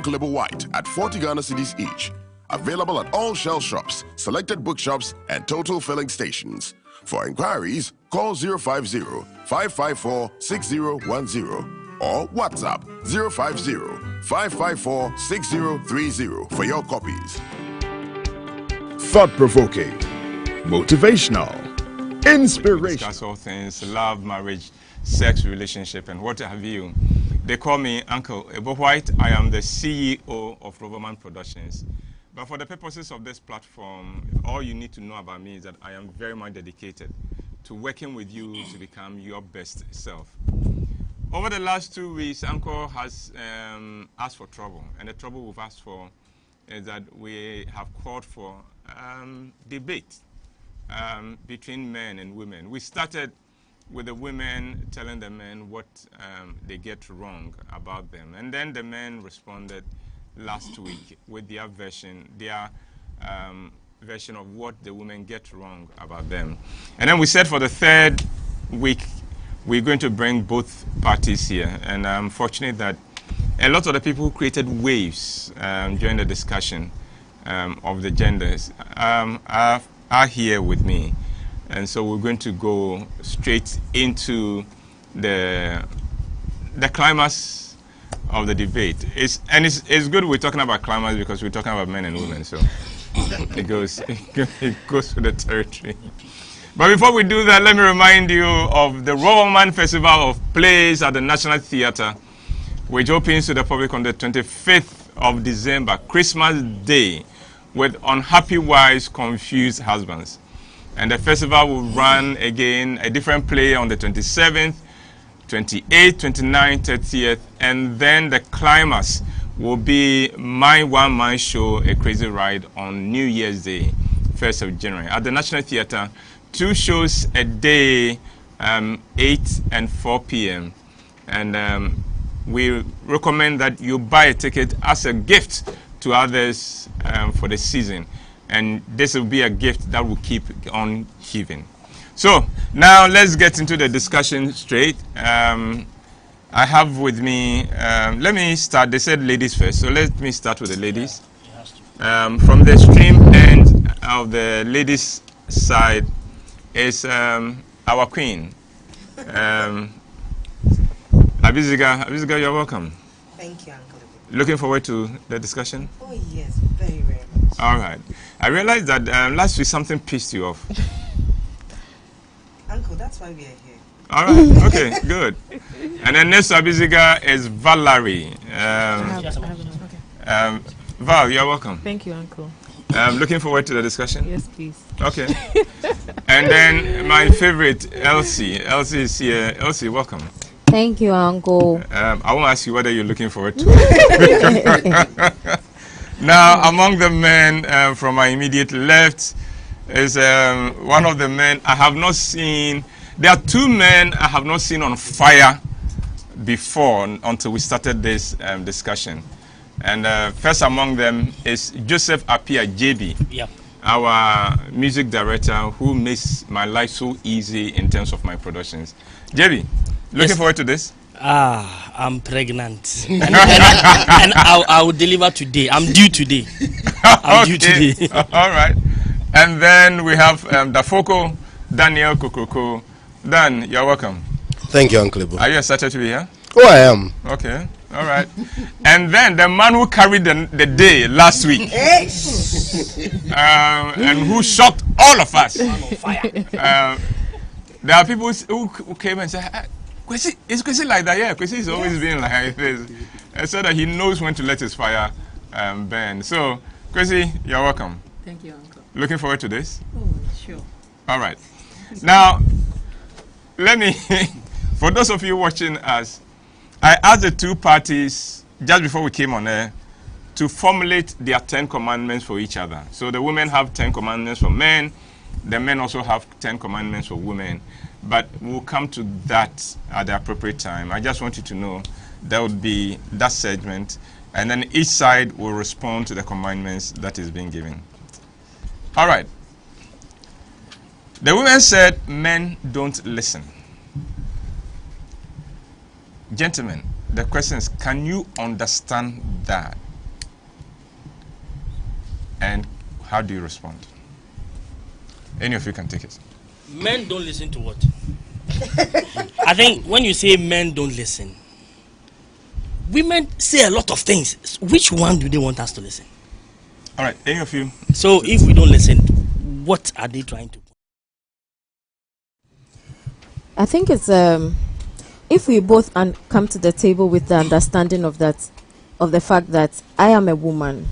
Label White at 40 Ghana cedis each. Available at all Shell shops, selected bookshops, and total filling stations. For inquiries, call 050-554-6010 or WhatsApp 050-554-6030 for your copies. Thought-provoking, motivational, inspirational. Discuss all things, love, marriage, sex, relationship, and what have you. They call me Uncle WHYTE. I am the CEO of Roverman Productions. But for the purposes of this platform, all you need to know about me is that I am very much dedicated to working with you to become your best self. Over the last 2 weeks, ENCORE has asked for trouble. And the trouble we've asked for is that we have called for debate between men and women. We started with the women telling the men what they get wrong about them. And then the men responded last week with their version of what the women get wrong about them. And then we said for the third week, we're going to bring both parties here. And I'm fortunate that a lot of the people who created waves during the discussion of the genders are here with me. And so we're going to go straight into the climax of the debate. It's good we're talking about climax because we're talking about men and women, so it goes with the territory. But before we do that, let me remind you of the Roverman Festival of Plays at the National Theatre, which opens to the public on the 25th of December, Christmas Day, with Unhappy Wives, Confused Husbands. And the festival will run again a different play on the 27th, 28th, 29th, 30th, and then the climax will be my one-man show, A Crazy Ride, on New Year's Day, 1st of January. At the National Theatre, 2 shows a day, 8 and 4 p.m. And we recommend that you buy a ticket as a gift to others for the season. And this will be a gift that will keep on giving. So now let's get into the discussion straight. I have with me, let me start, they said ladies first, so let me start with the ladies. From the extreme end of the ladies' side is our queen. Abiziga, you're welcome. Thank you, Uncle. Looking forward to the discussion? Oh yes, very, very much. All right. I realized that last week something pissed you off. Uncle, that's why we are here. All right. Okay, good. And then next to Abiziga is Valerie. Val, you're welcome. Thank you, Uncle. Looking forward to the discussion? Yes, please. Okay. And then my favorite, Elsie. Elsie is here. Elsie, welcome. Thank you, Uncle. I won't ask you whether you're looking forward to it. Now, among the men from my immediate left is one of the men I have not seen. There are 2 men I have not seen on fire before until we started this discussion. And first among them is Joseph Apia JB, our music director who makes my life so easy in terms of my productions. JB, looking forward to this? I'm pregnant. and I will deliver today. I'm due today. Due today. All right. And then we have Dafoko Daniel Kokoko. Dan, you're welcome. Thank you, Uncle Ibu. Are you excited to be here? Oh, I am. Okay. All right. And then the man who carried the day last week. And who shocked all of us. There are people who came and said, Kwesi, is Kwesi like that? Yeah, Kwesi is always been like this. So that he knows when to let his fire burn. So, Kwesi, you're welcome. Thank you, Uncle. Looking forward to this? Oh, sure. All right. Now, let me, for those of you watching us, I asked the 2 parties, just before we came on air, to formulate their 10 commandments for each other. So the women have 10 commandments for men. The men also have 10 commandments for women. But we'll come to that at the appropriate time. I just want you to know there would be that segment, and then each side will respond to the commandments that is being given. All right. The women said men don't listen. Gentlemen, the question is, can you understand that? And how do you respond? Any of you can take it. Men don't listen to what? I think when you say men don't listen, women say a lot of things. Which one do they want us to listen? All right, any of you? So if we don't listen, what are they trying to? I think it's if we both come to the table with the understanding of that, of the fact that I am a woman,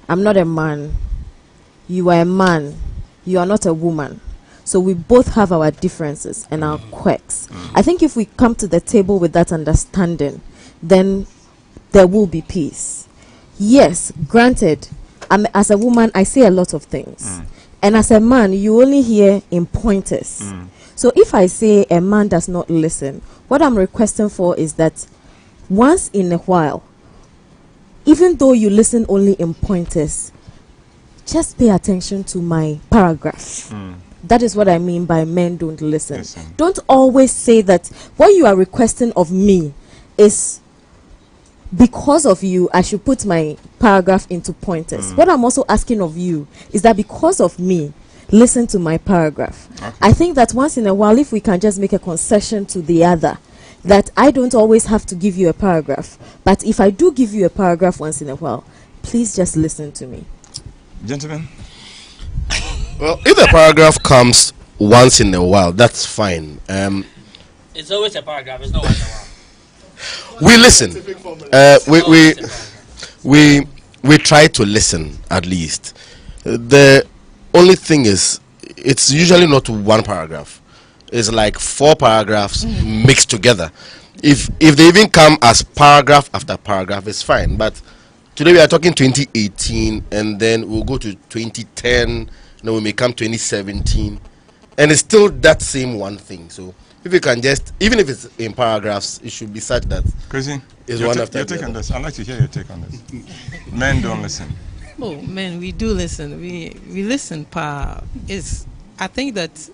I'm not a man, you are a man, you are not a woman. So we both have our differences and our quirks. I think if we come to the table with that understanding, then there will be peace. Yes, granted, as a woman, I say a lot of things. And as a man, you only hear in pointers. So if I say a man does not listen, what I'm requesting for is that once in a while, even though you listen only in pointers, just pay attention to my paragraph. That is what I mean by men don't listen. Don't always say that what you are requesting of me is because of you, I should put my paragraph into pointers. What I'm also asking of you is that because of me, listen to my paragraph. I think that once in a while, if we can just make a concession to the other, that I don't always have to give you a paragraph, but if I do give you a paragraph once in a while, please just listen to me. Gentlemen? Well, if the paragraph comes once in a while, that's fine. It's always a paragraph. It's not once in a while. We listen. We try to listen at least. The only thing is, it's usually not one paragraph. It's like 4 paragraphs mixed together. If they even come as paragraph after paragraph, it's fine. But today we are talking 2018, and then we'll go to 2010. Then we may come 2017, and it's still that same one thing. So if you can just, even if it's in paragraphs, it should be such that Chrissy, it's one after your the take on other. this. I'd like to hear your take on this. Men don't listen. Oh man, we do listen. We listen. I think that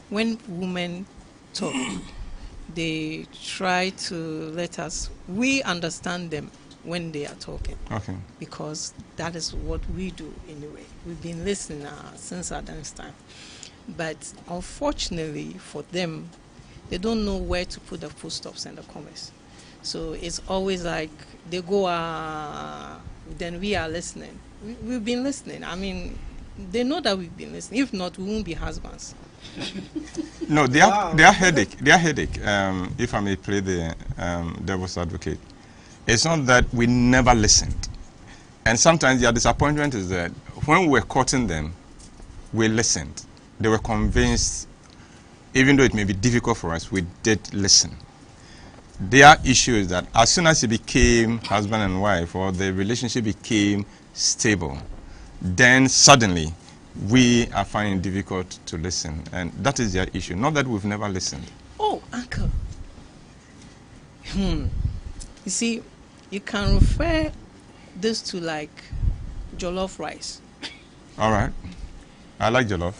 when women talk, they try to let us. We understand them when they are talking. Okay. Because that is what we do anyway. We've been listening since Adam's time. But unfortunately for them, they don't know where to put the full stops and the commas. So it's always like they go, then we are listening. We've been listening. I mean, they know that we've been listening. If not, we won't be husbands. No, their headache, if I may play the devil's advocate, it's not that we never listened. And sometimes their disappointment is that when we were courting them, we listened. They were convinced, even though it may be difficult for us, we did listen. Their issue is that as soon as it became husband and wife, or the relationship became stable, then suddenly we are finding it difficult to listen. And that is their issue. Not that we've never listened. Oh, uncle. You see, you can refer this to like jollof rice. All right. I like jollof.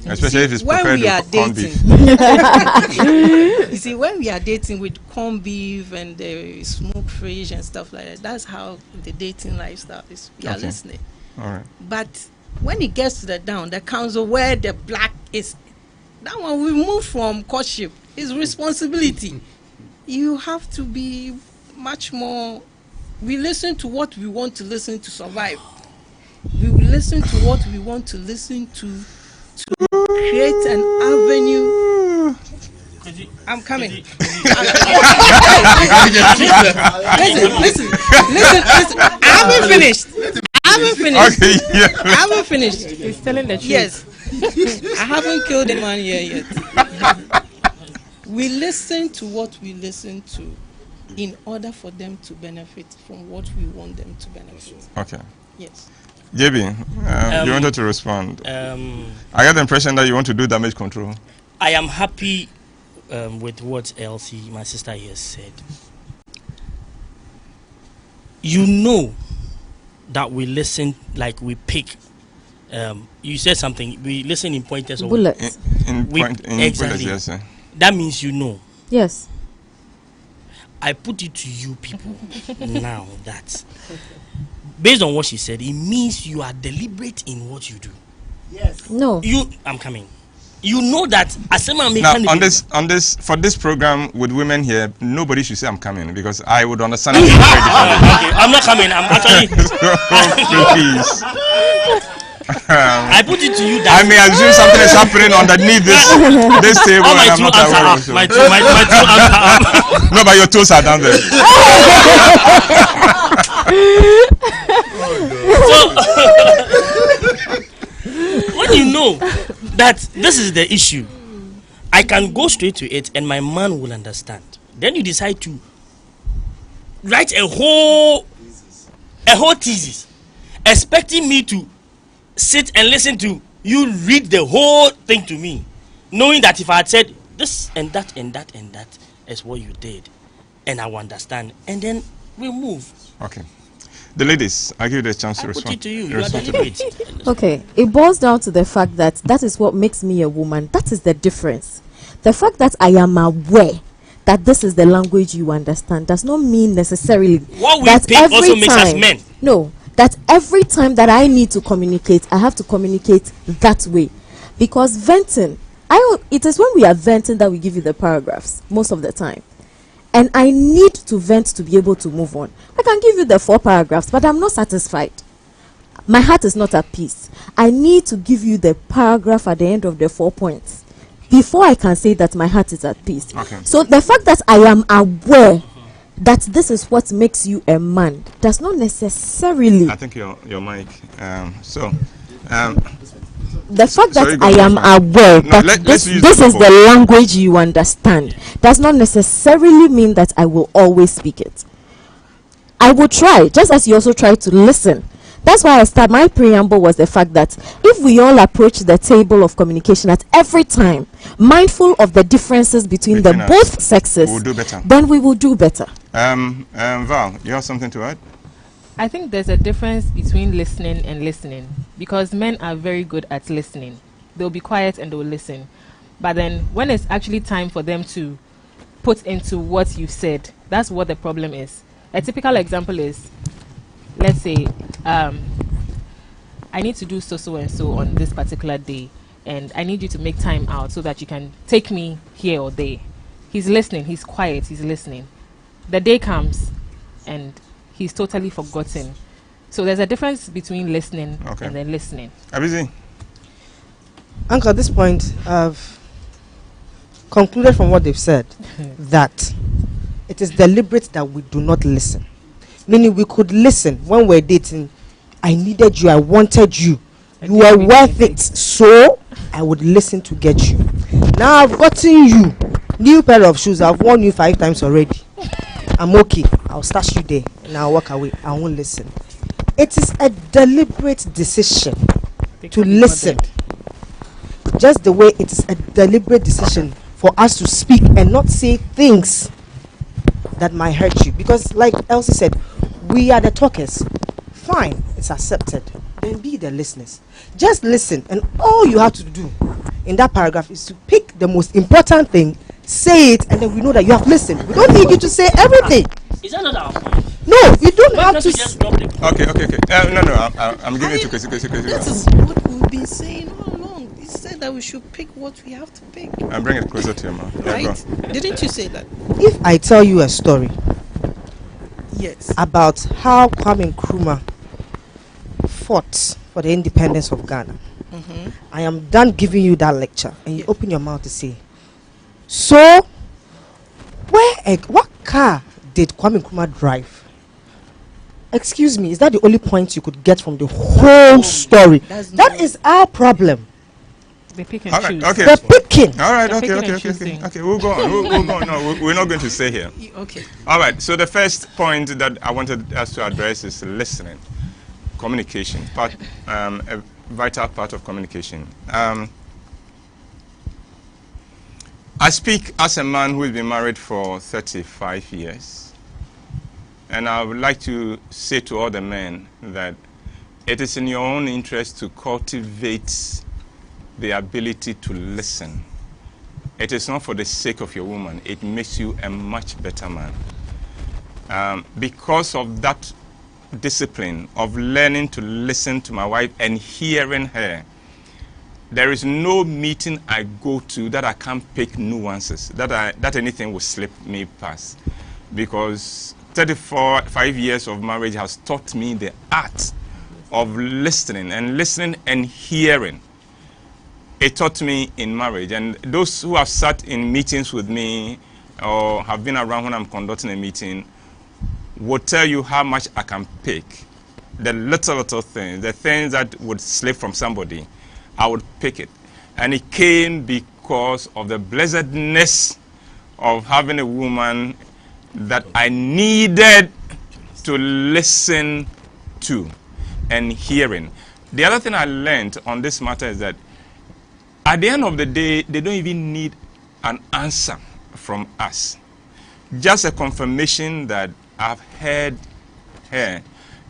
Especially if it's when prepared we are with corned dating, beef. you see, when we are dating with corned beef and the smoked fish and stuff like that, that's how the dating lifestyle is. We are Okay. listening. All right. But when it gets to the down, the council where the black is, that one we move from courtship. It's responsibility. You have to be much more. We listen to what we want to listen to survive. We will listen to what we want to listen to create an avenue. I'm coming. Listen. I haven't finished. Okay, yeah. I haven't finished. He's telling the truth. Yes. I haven't killed anyone here yet. We listen to what we listen to in order for them to benefit from what we want them to benefit. Okay. Yes. JB, you wanted to respond. I got the impression that you want to do damage control. I am happy with what Elsie, my sister, here said. You know that we listen, like we pick. You said something. We listen in pointers. Bullets. In We- point, in exactly. bullets, yes, sir. That means you know. Yes. I put it to you people now that based on what she said, it means you are deliberate in what you do. Yes. No. I'm coming. You know that Asema Now, on this, for this program with women here, nobody should say I'm coming because I would understand it very differently. Okay, I'm not coming. I'm actually. Please. I put it to you that I may assume something is happening underneath this table, all and I'm not aware of it. my two arms are up. No, but your toes are down there. So, when you know that this is the issue, I can go straight to it and my man will understand. Then you decide to write a whole thesis, expecting me to sit and listen to you read the whole thing to me, knowing that if I had said this and that and that and that is what you did, and I will understand, and then we'll move. Okay. The ladies, I give you the chance to respond. Put it to you. You are deliberate. Okay, it boils down to the fact that that is what makes me a woman. That is the difference. The fact that I am aware that this is the language you understand does not mean necessarily What we that pick every also makes us time- men. No, that every time that I need to communicate, I have to communicate that way. Because venting, it is when we are venting that we give you the paragraphs most of the time. And I need to vent to be able to move on. I can give you the 4 paragraphs, but I'm not satisfied. My heart is not at peace. I need to give you the paragraph at the end of the 4 points before I can say that my heart is at peace. Okay. So the fact that I am aware that this is what makes you a man does not necessarily. I think your mic. The fact Sorry, that go I on, am fine. aware No, that let's this use is the the language you understand does not necessarily mean that I will always speak it. I will try, just as you also try to listen. That's why my preamble was the fact that if we all approach the table of communication at every time, mindful of the differences between the Between us, both sexes, we'll do better. then we will do better. Val, you have something to add? I think there's a difference between listening and listening, because men are very good at listening. They'll be quiet and they'll listen. But then when it's actually time for them to put into what you said, that's what the problem is. A typical example is, let's say, I need to do so and so on this particular day, and I need you to make time out so that you can take me here or there. He's listening, he's quiet, he's listening. The day comes and he's totally forgotten. So there's a difference between listening and then listening. Abizi? Uncle, at this point, I've concluded from what they've said that it is deliberate that we do not listen. Meaning we could listen when we're dating. I needed you, I wanted you. You were worth it, so I would listen to get you. Now I've gotten you. New pair of shoes, I've worn you 5 times already. I'm okay. I'll stash you there and I'll walk away. I won't listen. It is a deliberate decision to listen. Just the way it is a deliberate decision for us to speak and not say things that might hurt you. Because like Elsie said, we are the talkers. Fine, it's accepted. Then be the listeners. Just listen, and all you have to do in that paragraph is to pick the most important thing, say it, and then we know that you have listened. We don't need you to say everything. Is that not our point? No, you don't have to. Just drop it. Okay. I'm giving it to Kwesi. That is what we've been saying all along. We said that we should pick what we have to pick. And bring it closer to your mouth. Yeah, Right? go. Didn't you say that? If I tell you a story Yes. about how Kwame Nkrumah fought for the independence of Ghana, I am done giving you that lecture, and you open your mouth to say, so what car did Kwame Nkrumah drive? Excuse me, is that the only point you could get from the whole story? That is our problem. They pick and All right, choose. okay. They're picking. All right, They're okay. picking and choosing. Okay, we'll go on. We'll go on. No, we're not going to stay here. Okay. All right, so the first point that I wanted us to address is listening. Communication, a vital part of communication. I speak as a man who has been married for 35 years. And I would like to say to all the men that it is in your own interest to cultivate the ability to listen. It is not for the sake of your woman. It makes you a much better man. because of that discipline of learning to listen to my wife and hearing her, there is no meeting I go to that I can't pick nuances, that anything will slip me past. Because 5 years of marriage has taught me the art of listening and hearing. It taught me in marriage. And those who have sat in meetings with me or have been around when I'm conducting a meeting will tell you how much I can pick. The little things, the things that would slip from somebody, I would pick it. And it came because of the blessedness of having a woman that I needed to listen to and hearing. The other thing I learned on this matter is that at the end of the day, they don't even need an answer from us. Just a confirmation that I've heard her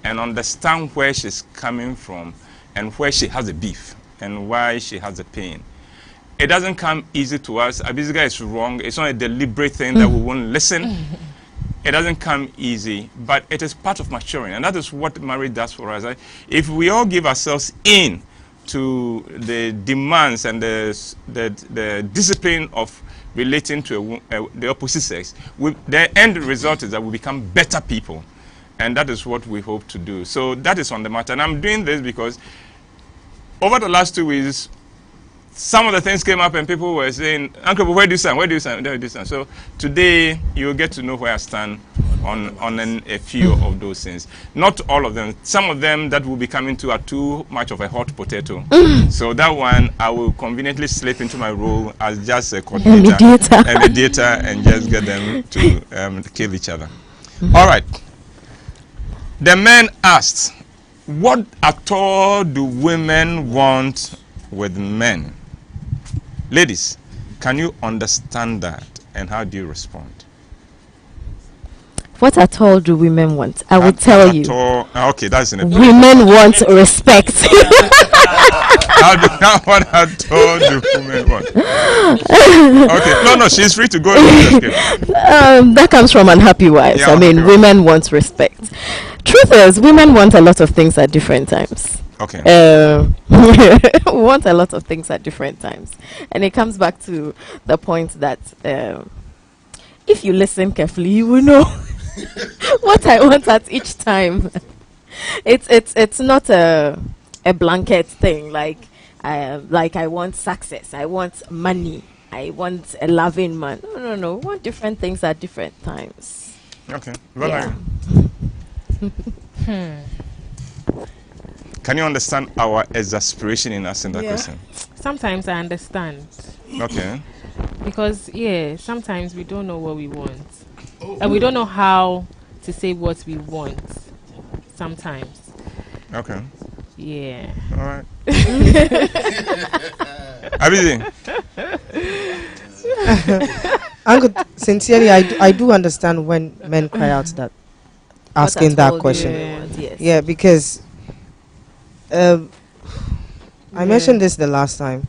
and understand where she's coming from and where she has a beef and why she has a pain. It doesn't come easy to us. Abizga is wrong. It's not a deliberate thing that we won't listen. It doesn't come easy, but it is part of maturing, and that is what marriage does for us. If we all give ourselves in to the demands and the discipline of relating to the opposite sex, the end result is that we become better people, and that is what we hope to do. So that is on the matter, and I'm doing this because over the last 2 weeks, some of the things came up and people were saying, Uncle, where do you stand? Where do you stand? Where do you stand? So today you'll get to know where I stand on a few of those things. Not all of them. Some of them that will be coming to are too much of a hot potato. So that one I will conveniently slip into my role as just a coordinator, a mediator, and just get them to kill each other. All right. The man asked, what at all do women want with men? Ladies, can you understand that, and how do you respond? What at all do women want? I will tell you. Okay, that's in a women want respect. What at all do women want? Okay, no, she's free to go. That comes from unhappy wives. Yeah, I mean, women want respect. Truth is, women want a lot of things at different times. Okay. Want a lot of things at different times, and it comes back to the point that if you listen carefully, you will know what I want at each time. It's not a blanket thing. Like I want success, I want money, I want a loving man. No. We want different things at different times. Okay. Can you understand our exasperation in asking that question? Sometimes I understand. Okay. Because, sometimes we don't know what we want. And we don't know how to say what we want. Sometimes. Okay. Yeah. All right. Everything. Uncle, sincerely, I do understand when men cry out that, asking that question. Yeah, because I mentioned this the last time.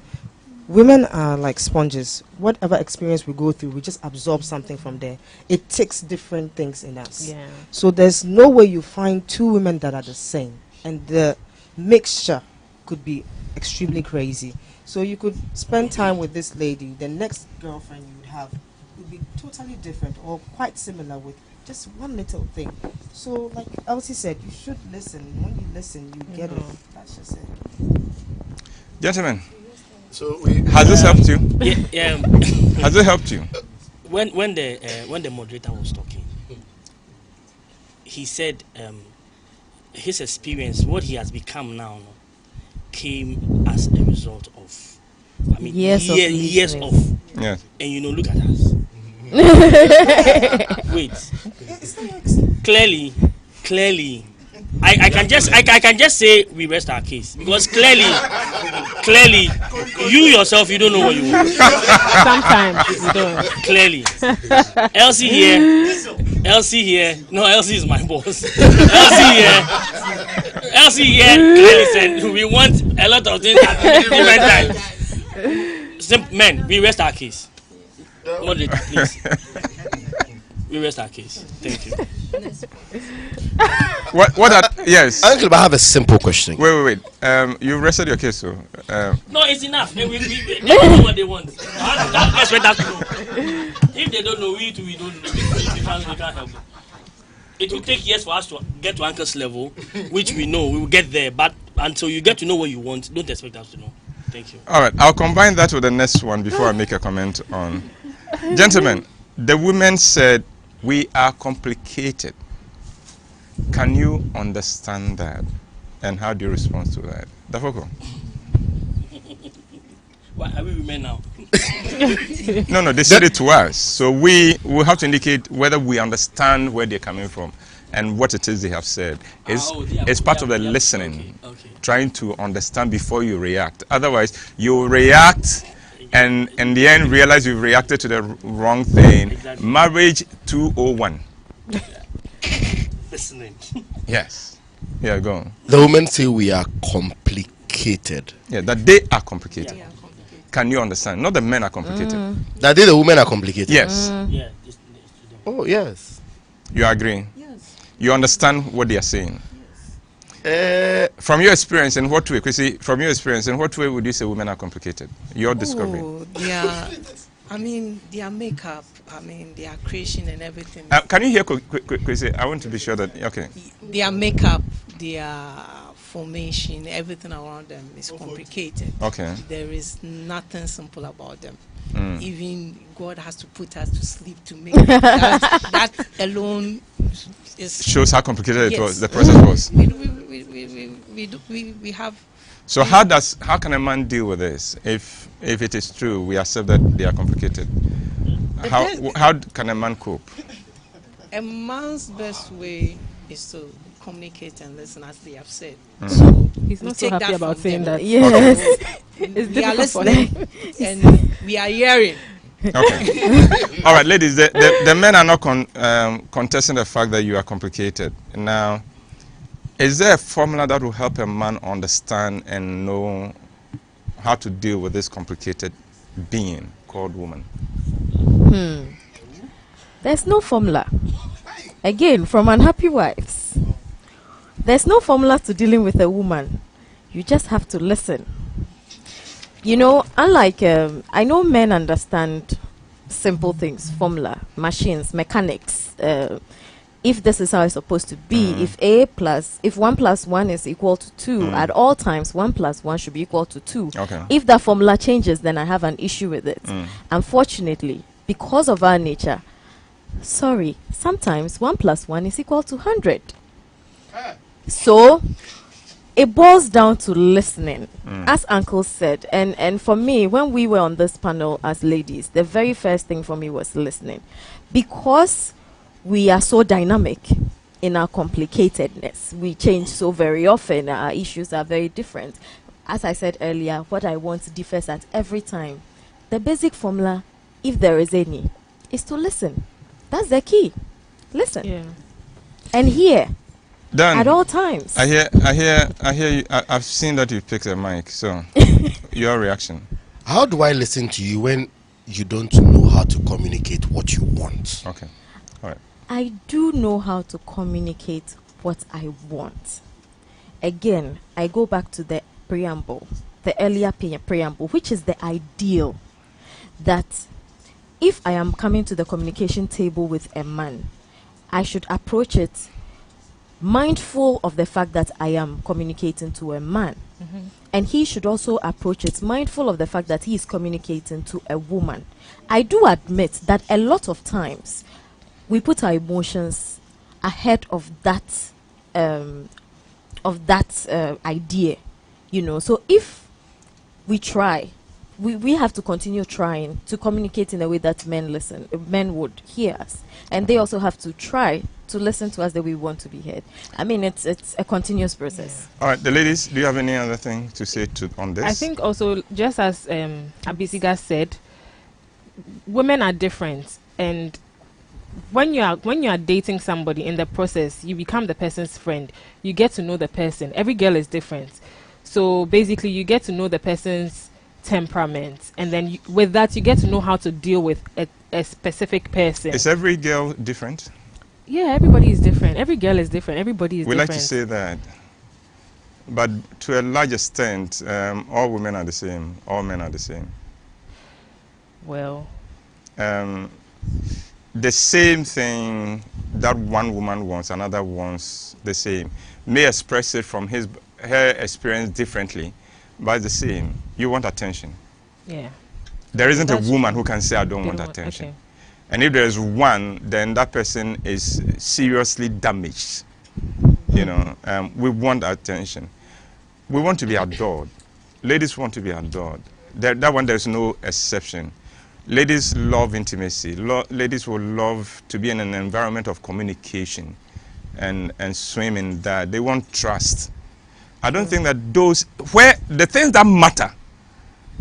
Women are like sponges. Whatever experience we go through, we just absorb something from there. It takes different things in us. Yeah. So there's no way you find two women that are the same, and the mixture could be extremely crazy. So you could spend time with this lady, the next girlfriend you would have would be totally different or quite similar with just one little thing. So like Elsie said, you should listen. When you listen, you get it. That's just it. Gentlemen, has this helped you? Yeah. Has it helped you? When the moderator was talking, he said his experience, what he has become now, came as a result of, years of. Yes. And look at us. Wait. Clearly, I can just say we rest our case, because clearly, you yourself, you don't know what you want. Sometimes you don't. Clearly, Elsie here. No, Elsie is my boss. Elsie here clearly said we want a lot of things at different times. Men, we rest our case. Moderate, please. We rest our case. Thank you. Yes. Uncle, I have a simple question. Wait. You rested your case, so. No, it's enough. They know what they want. That's what that's know. If they don't know, we don't know. We can't help them. It will take years for us to get to Uncle's level, which we know we will get there. But until you get to know what you want, don't expect us to know. Thank you. All right, I'll combine that with the next one before I make a comment on. Gentlemen, the women said we are complicated. Can you understand that? And how do you respond to that? Dafoko? Why are we women now? No, they said it to us. So we will have to indicate whether we understand where they're coming from and what it is they have said. It's part of the listening, Okay. trying to understand before you react. Otherwise, you react and in the end realize you've reacted to the wrong thing. Exactly. Marriage 201. Listening. Yes. Yeah, go on. The women say we are complicated. Yeah, that they are complicated. Can you understand? Not the men are complicated. That the women are complicated. Yes. Yeah. Oh, yes. You agree? Yes. You understand what they are saying? From your experience, in what way? Chrissy, from your experience, in what way would you say women are complicated? Your discovery. Their makeup, their creation and everything. Can you hear Chrissy? I want to be sure that, okay. Their makeup, their formation, everything around them is complicated. Okay. There is nothing simple about them. Even God has to put us to sleep to make that alone shows how complicated it was. The process was. We have. So how can a man deal with this if it is true we accept that they are complicated? How can a man cope? A man's best way is to communicate and listen, as they have said. So he's not so happy about saying that. Yes. We are listening and we are hearing. Okay. All right, ladies. The men are not contesting the fact that you are complicated. Now, is there a formula that will help a man understand and know how to deal with this complicated being called woman? There's no formula. Again, from Unhappy Wives, there's no formula to dealing with a woman. You just have to listen. You know, unlike, I know men understand simple things, formula, machines, mechanics. If this is how it's supposed to be, if 1 + 1 is equal to 2, at all times 1 + 1 should be equal to 2. Okay. If that formula changes, then I have an issue with it. Unfortunately, because of our nature, sometimes 1 + 1 is equal to 100. So it boils down to listening, as Uncle said. And for me, when we were on this panel as ladies, the very first thing for me was listening, because we are so dynamic in our complicatedness. We change so very often. Our issues are very different. As I said earlier, what I want differs at every time. The basic formula, if there is any, is to listen. That's the key. Listen. Yeah. And hear. Dan, at all times. I hear you. I've seen that you picked a mic. So, your reaction. How do I listen to you when you don't know how to communicate what you want? Okay. All right. I do know how to communicate what I want. Again, I go back to the preamble, the earlier preamble, which is the ideal. That if I am coming to the communication table with a man, I should approach it mindful of the fact that I am communicating to a man. And he should also approach it mindful of the fact that he is communicating to a woman. I do admit that a lot of times we put our emotions ahead of that idea, you know. So if we try, we have to continue trying to communicate in a way that men would hear us, and they also have to try to listen to us the way we want to be heard. I mean, it's a continuous process. All right, the ladies, do you have any other thing to say on this? I think also, just as Abisiga said, women are different, and when you are dating somebody, in the process you become the person's friend. You get to know the person. Every girl is different, so basically you get to know the person's temperament, and then with that you get to know how to deal with a specific person. Is every girl different? Yeah, everybody is different. Every girl is different. Everybody is We different. like to say that. But to a large extent, all women are the same. All men are the same. Well, the same thing that one woman wants, another wants the same. May express it from her experience differently, but it's the same. You want attention. yeah. There isn't a That's woman who can say, I don't They want don't want- attention. okay. And if there's one, then that person is seriously damaged. You know, we want attention. We want to be adored. Ladies want to be adored. That one, there's no exception. Ladies love intimacy. Ladies will love to be in an environment of communication and swim in that. They want trust. I don't think that where the things that matter,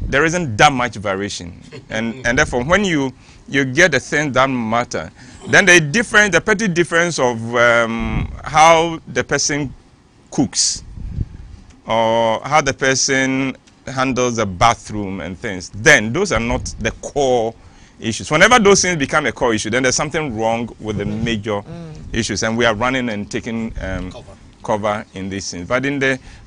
there isn't that much variation. And therefore, when you get the things that matter, then the petty difference of how the person cooks or how the person handles the bathroom and things, then those are not the core issues. Whenever those things become a core issue, then there's something wrong with the major issues, and we are running and taking cover in these things. But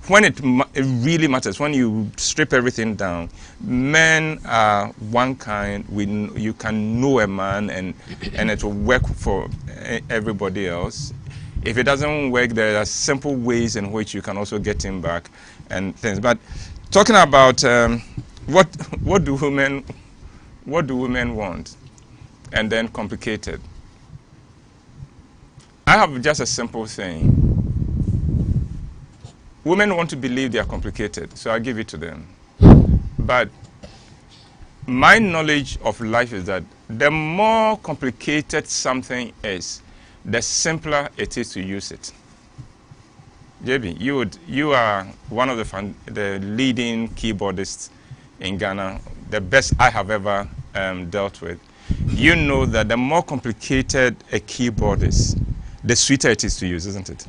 when it really matters, when you strip everything down, men are one kind. You can know a man and it will work for everybody else. If it doesn't work, there are simple ways in which you can also get him back and things. But talking about what do women want, and then complicated. I have just a simple thing. Women want to believe they are complicated, so I give it to them. But my knowledge of life is that the more complicated something is, the simpler it is to use it. JB, you are one of the leading keyboardists in Ghana, the best I have ever dealt with. You know that the more complicated a keyboard is, the sweeter it is to use, isn't it?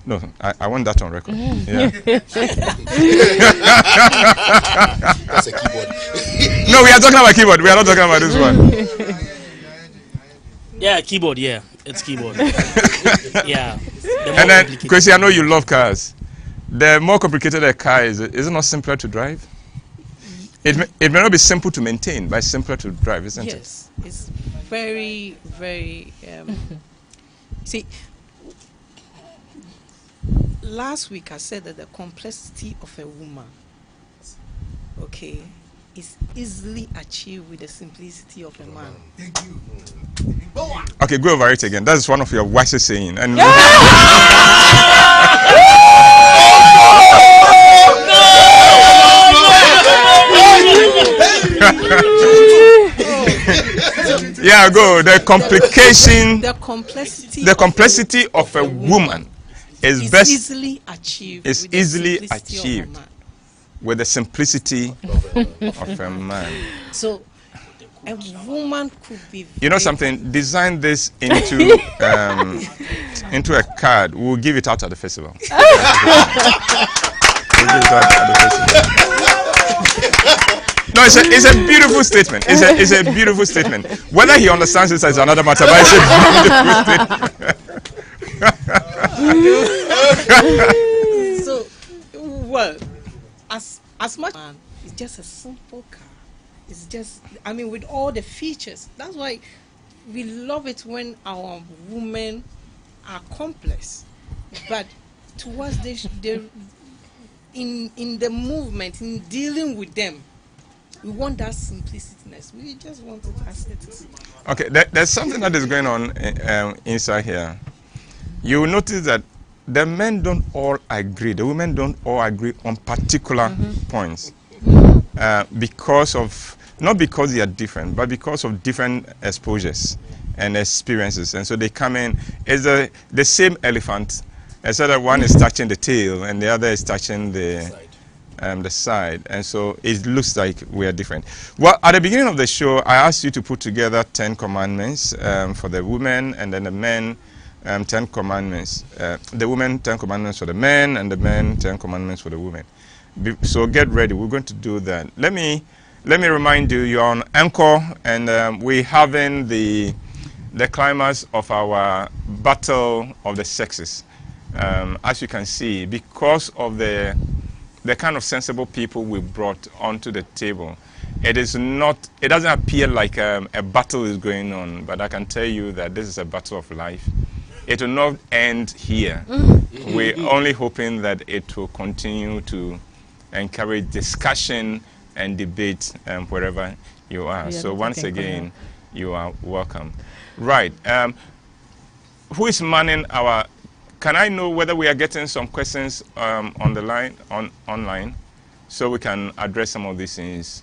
No, I want that on record. Yeah. That's a keyboard. No, we are talking about keyboard. We are not talking about this one. Yeah, keyboard. Yeah, it's keyboard. Yeah. And then, Chrissy, I know you love cars. The more complicated a car is it not simpler to drive? It may not be simple to maintain, but it's simpler to drive, isn't it? Yes, it's very, very. See, last week I said that the complexity of a woman, okay, is easily achieved with the simplicity of a man. Thank you. Okay, go over it again. That's one of your wisest saying. And yeah, go. The complexity of a woman is best easily achieved. Is easily achieved with the simplicity of a man. So a woman could be. You know something? Design this into a card. We'll give it out at the festival. We'll give it out at the festival. No, it's a beautiful statement. It's a beautiful statement. Whether he understands this is another matter, but it's a beautiful statement. So, well, as much man, it's just a simple car. It's just, I mean, with all the features. That's why we love it when our women are complex. But towards in the movement, in dealing with them, we want that simplicityness. We just want it as it is. Okay, there's something that is going on inside here. You will notice that the men don't all agree. The women don't all agree on particular points not because they are different, but because of different exposures and experiences. And so they come in as the same elephant, except that one is touching the tail and the other is touching the side, and so it looks like we are different. Well, at the beginning of the show, I asked you to put together 10 commandments for the women, and then the men 10 commandments. The women 10 commandments for the men, and the men 10 commandments for the women. So get ready. We're going to do that. Let me let me remind you, you're on ENCORE, and we're having the climax of our battle of the sexes. As you can see, because of the kind of sensible people we brought onto the table, it doesn't appear like a battle is going on, but I can tell you that this is a battle of life. It will not end here. We're only hoping that it will continue to encourage discussion and debate wherever you are. So once again, you are welcome. Right. Who is manning our... Can I know whether we are getting some questions on the line, online, so we can address some of these things?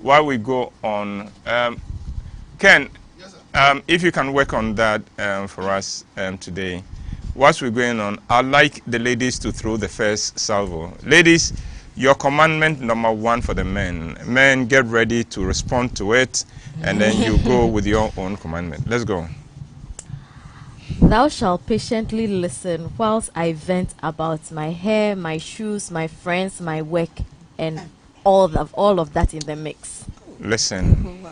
While we go on, Ken, if you can work on that for us today. Whilst we're going on, I'd like the ladies to throw the first salvo. Ladies, your commandment number 1 for the men. Men, get ready to respond to it, and then you go with your own commandment. Let's go. Thou shalt patiently listen whilst I vent about my hair, my shoes, my friends, my work, and all of that in the mix. Listen.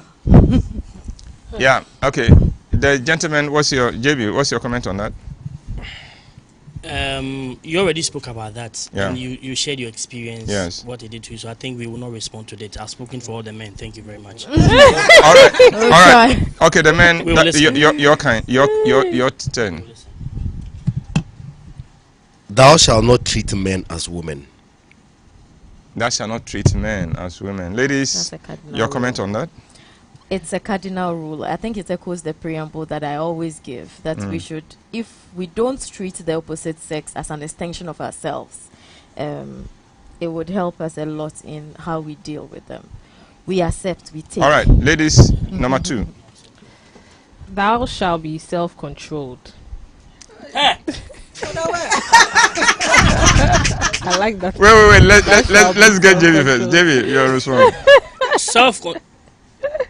Yeah, okay. The gentleman, JB, what's your comment on that? You already spoke about that, yeah. And you shared your experience, yes. What it did to you, so I think we will not respond to that. I've spoken for all the men. Thank you very much. all right. Okay, the men, your kind, your turn. Thou shalt not treat men as women. Thou shalt not treat men as women. Ladies, your comment on that? It's a cardinal rule. I think it echoes the preamble that I always give, that we should, if we don't treat the opposite sex as an extension of ourselves, it would help us a lot in how we deal with them. We accept, we take. All right, ladies, number 2. Thou shalt be self-controlled. Hey. I like that. Wait. Let's get JB first. JB, your response.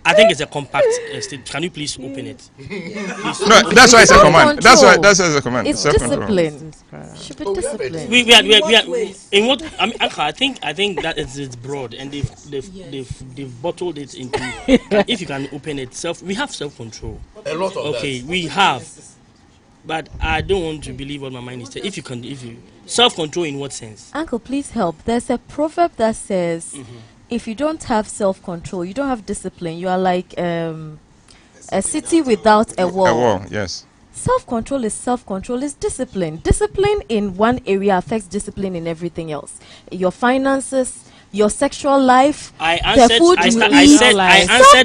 I think it's a compact state. Can you please open it? No, that's why it's a command. That's why it's a command. It's discipline. Should be discipline. We are in what I mean. I think that it's broad, and they've bottled it into. If you can open it, we have self-control. A lot of okay, that. We have, but I don't want to believe what my mind is saying. If you self-control in what sense? Uncle, please help. There's a proverb that says. If you don't have self-control, you don't have discipline, you are like a city without a wall. A wall, yes. Self-control is discipline. Discipline in one area affects discipline in everything else. Your finances, your sexual life, I answered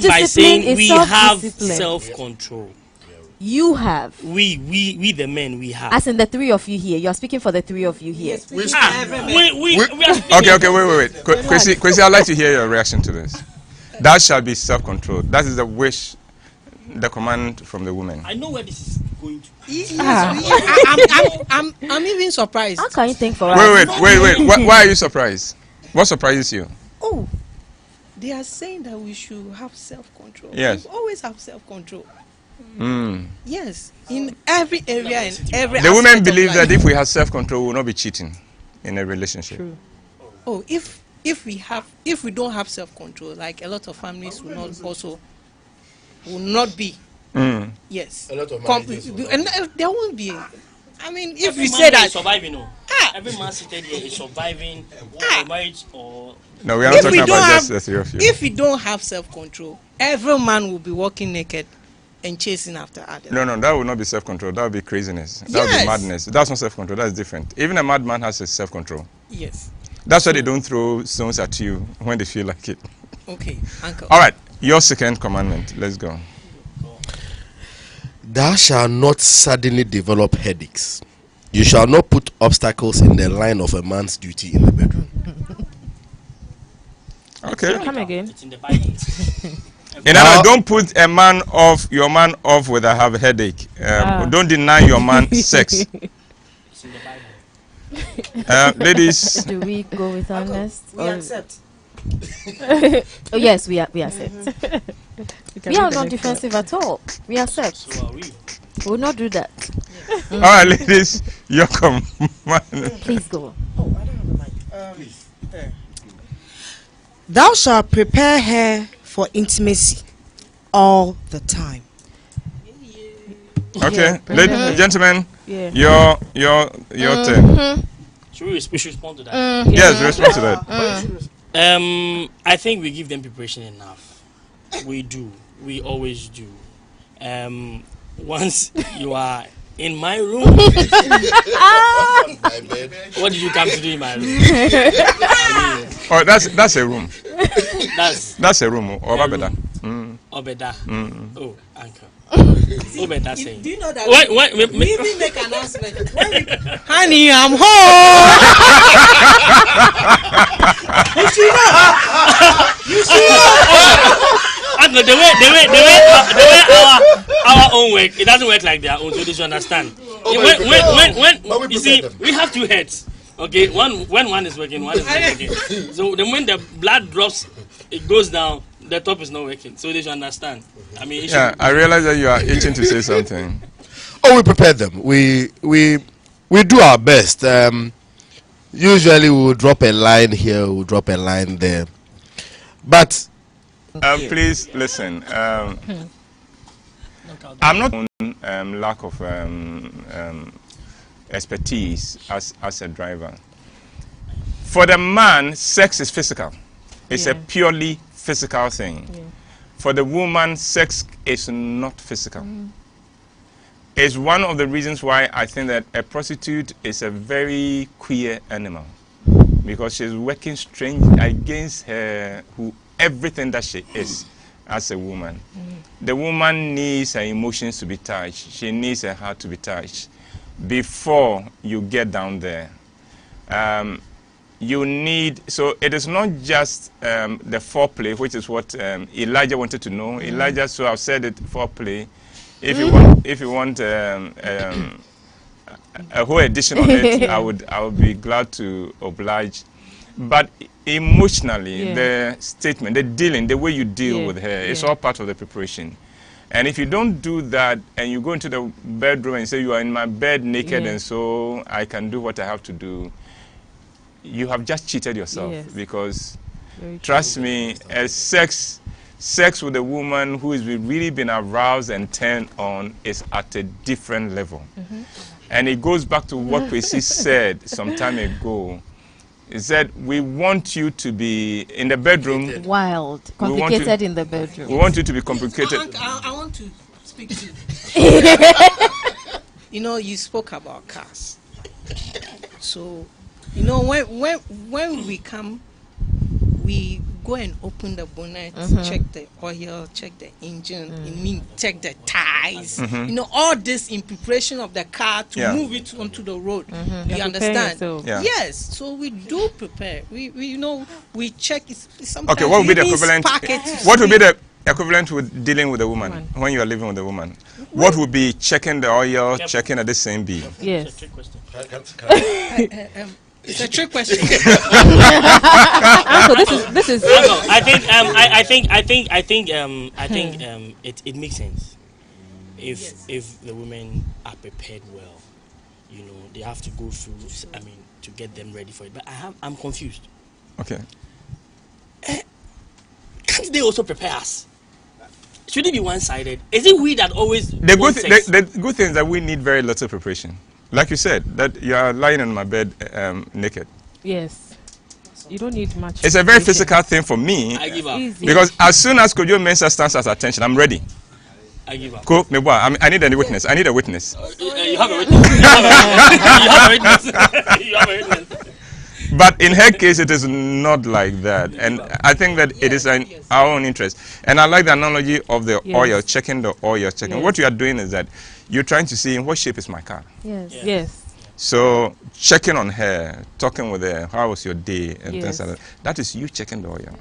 by saying we have self-control. You have. We the men, we have. As in the 3 of you here. You are speaking for the 3 of you here. Yes, we are okay, wait. Kwesi, I'd like to hear your reaction to this. That shall be self-controlled. That is the wish, the command from the woman. I know where this is going to. I'm even surprised. How can you think for us? Wait. Why are you surprised? What surprises you? Oh, they are saying that we should have self-control. Yes. We always have self-control. Yes, in every area and every. The women believe that if we have self-control, we will not be cheating in a relationship. True. Oh, if we don't have self-control, like a lot of families will not be. Yes. A lot of and there won't be. I mean, if every we man say that surviving, every man seated here is surviving marriage or. No, we are not talking about just the 3 of you. If we don't have self-control, every man will be walking naked and chasing after others. No, that will not be self-control. That will be craziness. That will be madness. That's not self-control. That's different. Even a madman has a self-control. Yes. That's why they don't throw stones at you when they feel like it. Okay, uncle. All right, your second commandment. Let's go. Thou shalt not suddenly develop headaches. You shall not put obstacles in the line of a man's duty in the bedroom. Okay. Come again. It's in the Bible. Don't put your man off with a have a headache. Don't deny your man sex. It's in the Bible. Ladies. Do we go with honest? We accept. Oh, yes, we accept. We are not defensive at all. We accept. So are we. We will not do that. All right, ladies, your command. Please go. Oh, I don't have a mic. Please. Thou shalt prepare her for intimacy all the time. Okay, ladies and gentlemen, Yeah. your turn. Should we respond to that? Yes, respond to that. I think we give them preparation enough. We do. We always do. Once you are in my room, what did you come to do in my room? Oh, that's a room. That's a room. Obeda. Obeda. Oh, Uncle. Obeda saying. Do you know that Wait, we even make announcement? Honey, I'm home. You see Uncle, the way our own work, it doesn't work like their own, so they should understand. When you see, we have two heads. Okay, when one is working, one is not working. So then when the blood drops, it goes down. The top is not working, so they should understand. I mean, I realize that you are itching to say something. Oh, we prepare them. We do our best. Usually we'll drop a line here, we'll drop a line there. But please listen. I'm not on lack of expertise as a driver. For the man, sex is physical. It's a purely physical thing. For the woman, sex is not physical. It's one of the reasons why I think that a prostitute is a very queer animal, because she's working strange against everything that she is as a woman. The woman needs her emotions to be touched. She needs her heart to be touched before you get down there. You need, so it is not just the foreplay, which is what Elijah wanted to know. Elijah, so I've said it, foreplay. If you want a whole edition on it, I would be glad to oblige. But emotionally, the statement, the dealing, the way you deal with her, it's all part of the preparation. And if you don't do that, and you go into the bedroom and say, you are in my bed naked, and so I can do what I have to do, you have just cheated yourself. Because trust me, sex with a woman who has really been aroused and turned on is at a different level. And it goes back to what Kwesi said some time ago. He said, we want you to be in the bedroom. Wild. Complicated in the bedroom. We want you to be complicated. I want to speak to you. You know, you spoke about cars. So, you know, when we come, we go and open the bonnet, check the oil, check the engine, check the tires. You know, all this in preparation of the car to move it onto the road. You understand? Yes. So we do prepare. We you know, we check. Sometimes okay, what would be the equivalent? What would be the equivalent with dealing with a woman when you are living with a woman? What would be checking the oil, checking at the same beam? Yes. It's a trick question. Uncle, this is. Uncle, I think it makes sense if the women are prepared well. You know, they have to go through. I mean, to get them ready for it. But I'm confused. Okay. Can't they also prepare us? Should it be one-sided? Is it we that always? The good thing is that we need very little preparation. Like you said, that you are lying in my bed naked. Yes. You don't need much. It's a very physical thing for me. I give up. Because as soon as Kojo Mensah stands at attention, I'm ready. I give up. Cool. I need a witness. I need a witness. You have a witness. You have a witness. You have a witness. But in her case, it is not like that. And I think that it is in our own interest. And I like the analogy of the oil, checking the oil, checking. What you are doing is that you're trying to see in what shape is my car. Yes. So checking on her, talking with her, how was your day, and things like that. That is you checking the oil.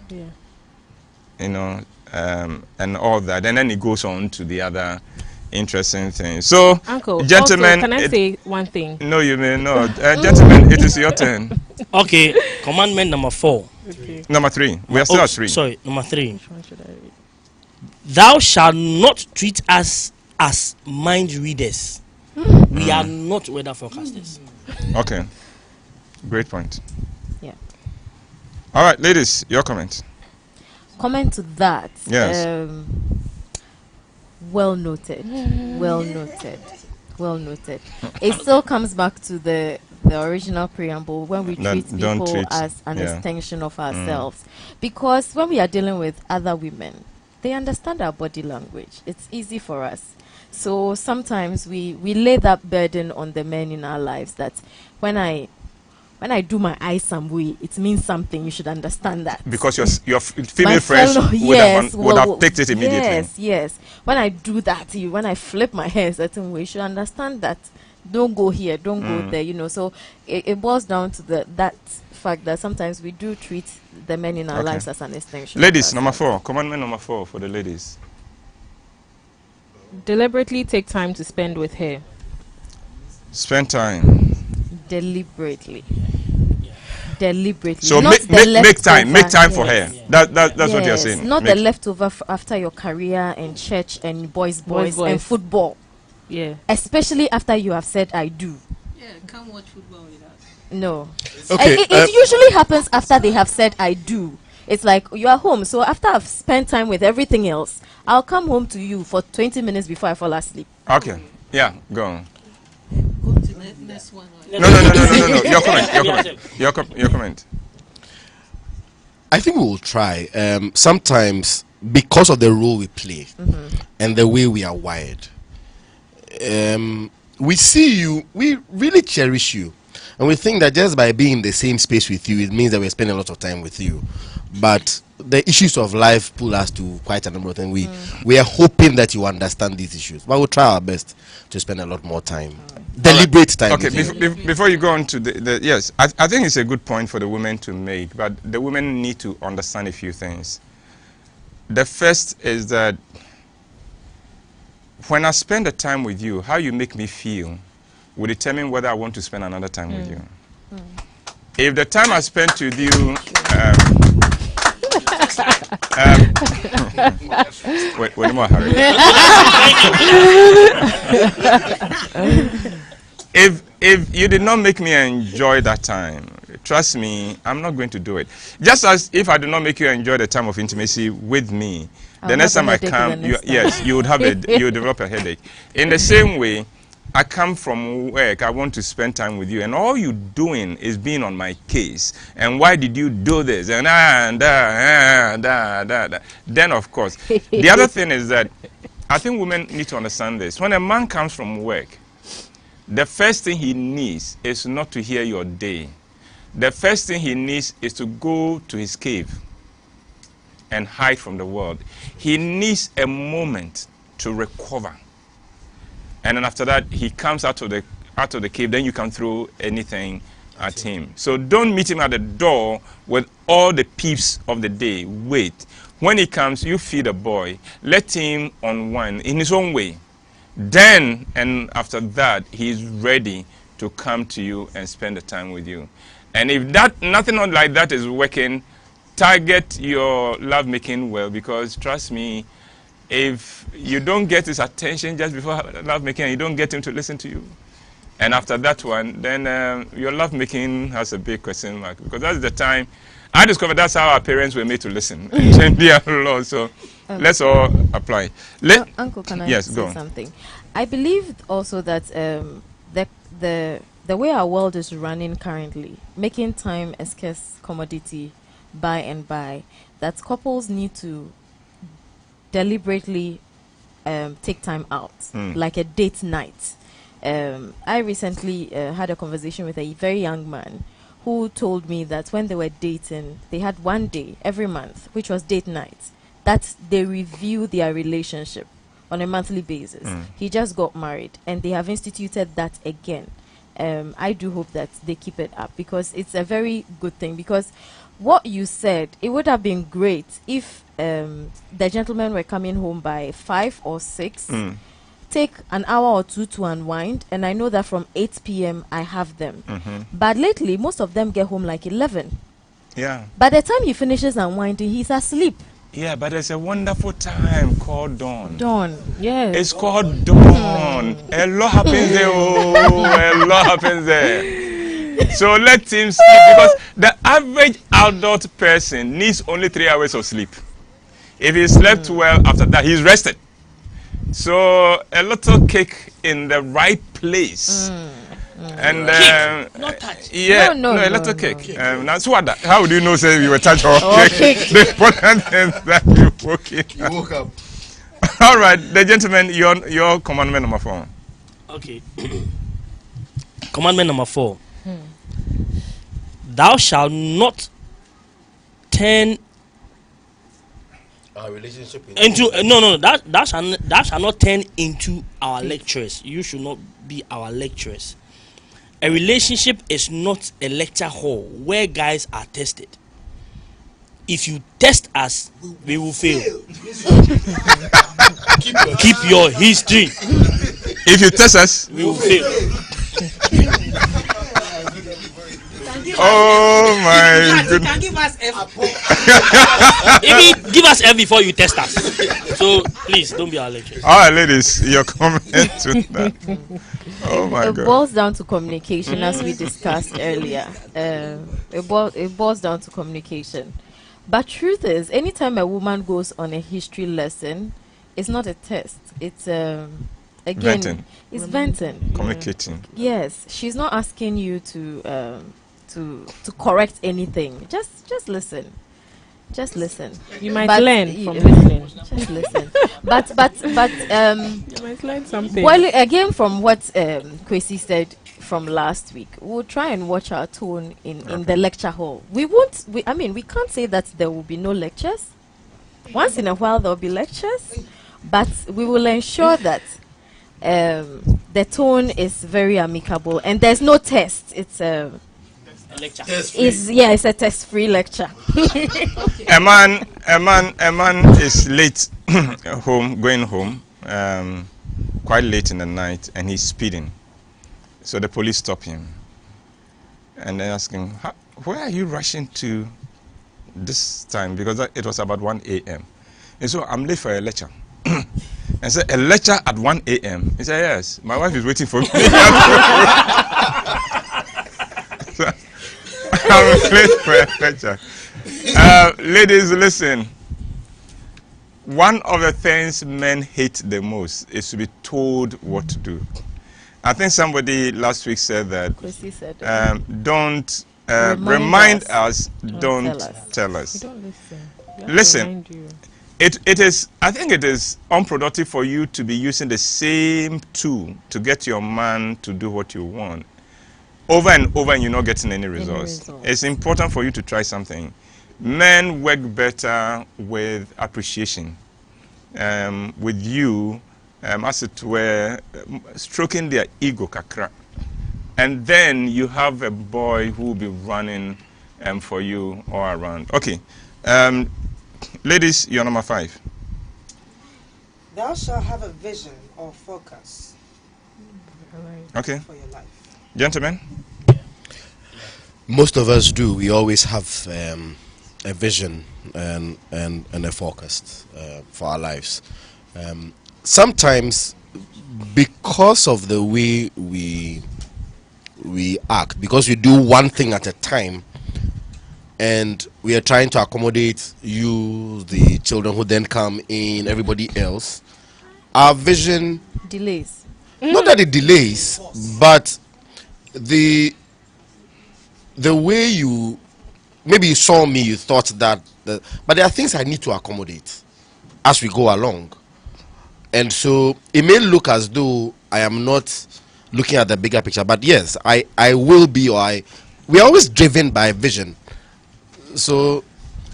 You know, and all that. And then it goes on to the other interesting things. So, Uncle, gentlemen, also, can I say one thing? No, you may not. Gentlemen, it is your turn. Okay, commandment number 4. Okay. Number 3. We are still at 3. Sorry, number 3. Which one should I read? Thou shalt not treat us as mind readers. We are not weather forecasters. Okay. Great point. Yeah. All right, ladies, your comment. comment to that. Yes. Well noted. Well noted. Well noted. It still comes back to the original preamble when we treat people as an extension of ourselves. Because when we are dealing with other women, they understand our body language. It's easy for us. So sometimes we lay that burden on the men in our lives that when I do my eyes some way, it means something. You should understand that. Because your female friends would have picked it immediately. Yes. When I do that, when I flip my hair a certain way, you should understand that. Don't go here, don't go there, you know. So it boils down to that fact that sometimes we do treat the men in our lives as an extension. Ladies, number 4. Commandment number 4 for the ladies. Deliberately take time to spend with her. Spend time. Deliberately. So make time for her. That's what you're saying. Not the leftover after your career and church and boys and football. Yeah. Especially after you have said I do. Yeah, can't watch football with us. No. Okay. It usually happens after they have said I do. It's like you are home. So after I've spent time with everything else, I'll come home to you for 20 minutes before I fall asleep. Okay. Yeah, go on. Go to the next one. No. Your comment. I think we will try. Sometimes because of the role we play and the way we are wired, we see you, we really cherish you, and we think that just by being in the same space with you, it means that we're spending a lot of time with you. But the issues of life pull us to quite a number of things. We are hoping that you understand these issues, but we'll try our best to spend a lot more time, deliberate time. Okay, before you go on to the yes, I think it's a good point for the women to make, but the women need to understand a few things. The first is that when I spend the time with you, how you make me feel will determine whether I want to spend another time with you. If the time I spent with you, wait more hurry. If you did not make me enjoy that time, trust me, I'm not going to do it. Just as if I do not make you enjoy the time of intimacy with me, the next time I come, you would develop a headache. In the same way, I come from work, I want to spend time with you, and all you're doing is being on my case. And why did you do this? And then, of course, the other thing is that I think women need to understand this. When a man comes from work, the first thing he needs is not to hear your day. The first thing he needs is to go to his cave and hide from the world. He needs a moment to recover. And then after that, he comes out of the cave, then you can throw anything at him. So don't meet him at the door with all the peeps of the day. Wait. When he comes, you feed the boy. Let him unwind in his own way. Then, and after that, he's ready to come to you and spend the time with you. And if nothing like that is working, target your lovemaking well, because trust me, if you don't get his attention just before lovemaking and you don't get him to listen to you, and after that one, then your lovemaking has a big question mark, because that's the time I discovered that's how our parents were made to listen and change their laws. So let's all apply. Uncle, can I say something? I believe also that the way our world is running currently, making time a scarce commodity by and by, that couples need to deliberately take time out, like a date night. I recently had a conversation with a very young man who told me that when they were dating, they had one day every month, which was date night, that they review their relationship on a monthly basis. He just got married, and they have instituted that again. I do hope that they keep it up, because it's a very good thing. Because what you said, it would have been great if the gentlemen were coming home by 5 or 6, take an hour or two to unwind, and I know that from 8 p.m. I have them. But lately, most of them get home like 11. Yeah. By the time he finishes unwinding, he's asleep. Yeah, but there's a wonderful time called dawn. Dawn, yes. It's called dawn. A lot happens there. Oh, a lot happens there. So let him sleep, because the average adult person needs only 3 hours of sleep. If he slept well after that, he's rested. So a little kick in the right place. And not touch. yeah, No, a no, little no. kick. Now, so what? How do you know? Say you were touched or kick? kick. The important thing is that you woke it. You woke up. All right, the gentleman, your commandment number 4. Okay. Commandment number 4. Thou shalt not turn Our relationship into thou shalt not turn into our lecturers. You should not be our lecturers. A relationship is not a lecture hall where guys are tested. If you test us, we will fail. Keep your history. If you test us, We will fail. oh my goodness. Can give us Even give us F before you test us. So please don't be our lecturers. All right, ladies, your comment to that. Oh my It God. boils down to communication, as we discussed earlier. It boils down to communication. But truth is, anytime a woman goes on a history lesson, it's not a test. It's again, Venting. it's venting. Communicating. Yes, she's not asking you to correct anything. Just listen. Just listen. You might But learn you- from listening. Just listen. but You might learn something. well, again, from what Kwesi said from last week, we'll try and watch our tone in the lecture hall. We can't say that there will be no lectures. Once in a while, there will be lectures, but we will ensure that the tone is very amicable and there's no test. It's a Lecture. it's a test-free lecture. A man is late going home, quite late in the night, and he's speeding. So the police stop him, and they ask him, "Where are you rushing to this time?" Because it was about 1 a.m. And so, "I'm late for a lecture." And said, "A lecture at 1 a.m.?" He said, "Yes, my wife is waiting for me." So, I'm late for a lecture. Ladies, listen. One of the things men hate the most is to be told what to do. I think somebody last week said that Kwesi said, don't Remind remind us, don't tell us. You don't listen. We have to Listen. remind you. I think it is unproductive for you to be using the same tool to get your man to do what you want over and over, and you're not getting any results. It's important for you to try something. Men work better with appreciation, with you, as it were, stroking their ego kakra. And then you have a boy who will be running for you all around. Okay. Ladies, you're number 5. Thou shalt have a vision or focus Okay. for your life. Gentlemen? Most of us do. We always have a vision and a focus for our lives. Sometimes, because of the way we act, because we do one thing at a time, and we are trying to accommodate you, the children who then come in, everybody else, our vision, delays. not that it delays, but the way you, maybe you saw me, you thought that, but there are things I need to accommodate as we go along. And so it may look as though I am not looking at the bigger picture, but yes, I will be, we are always driven by vision. So